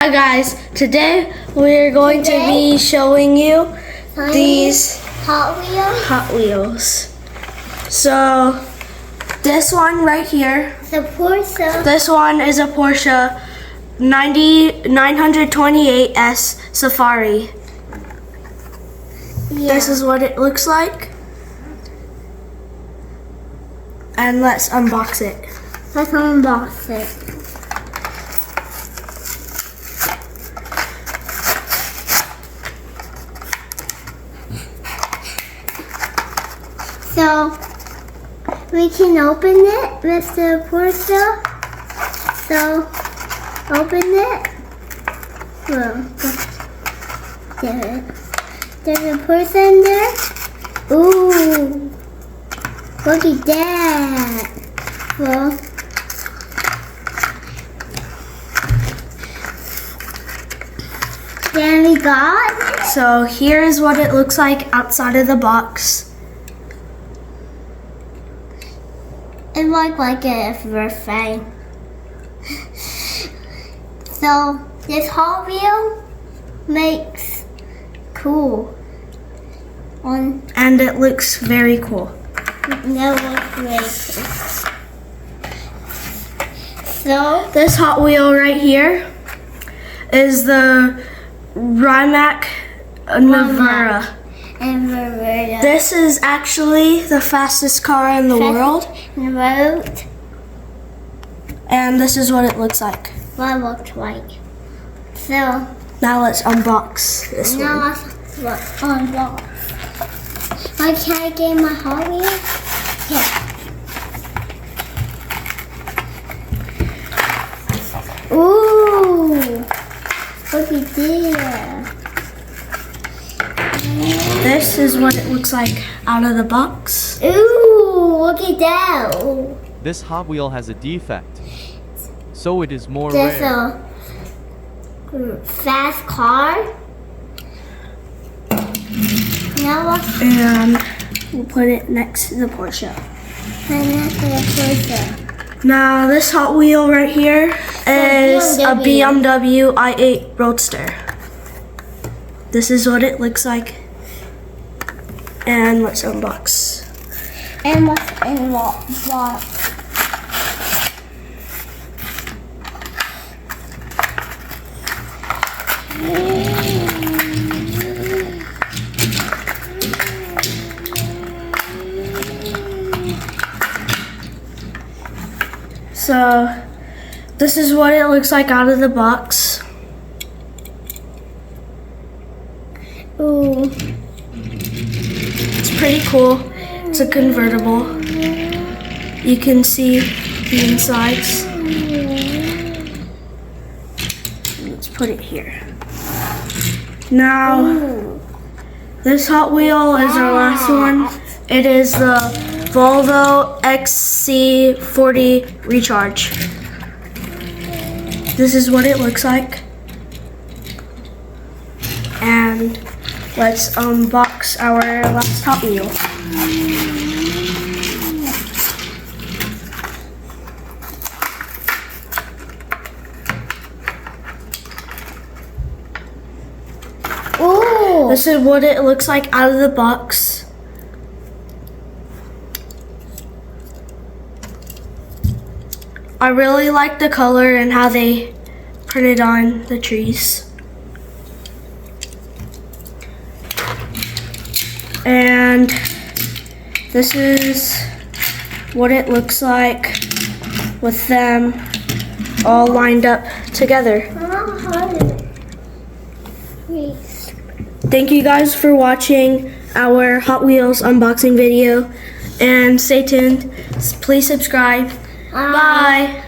Hi guys, today we're going to be showing you these Hot Wheels. So this one right here, the Porsche. This one is a Porsche 928S Safari. Yeah. This is what it looks like. And let's unbox it. Let's unbox it. So we can open it, Mr. Porsche. So open it. Well, there's a person there. Ooh, look at that. Well, then we got. So here is what it looks like outside of the box. It looked like a birthday. So this Hot Wheel makes cool. And it looks very cool. No, looks very cool. So This Hot Wheel right here is the Rimac Navara. and Roberta. This is actually the fastest car in the world. And wrote And this is what it looks like. what it looked like. So Now let's unbox this now one. let's unbox. Can I get my Hot Wheel? Yeah. Ooh, look at there. This is what it looks like out of the box. Ooh, look at that. Ooh. This Hot Wheel has a defect, so it is more There's rare. a fast car. Now let's And we'll put it next to the Porsche. Now this Hot Wheel right here is a BMW i8 Roadster. This is what it looks like. And let's unbox. And what's in what box? So this is what it looks like out of the box. Ooh. It's pretty cool. It's a convertible. You can see the insides. Let's put it here. Now, this Hot Wheel is our last one. It is the Volvo XC40 Recharge. This is what it looks like. And let's unbox our last Hot Wheel. Ooh. This is what it looks like out of the box. I really like the color and how they printed on the trees. And this is what it looks like with them all lined up together. Thank you guys for watching our Hot Wheels unboxing video, and stay tuned. Please subscribe. Bye.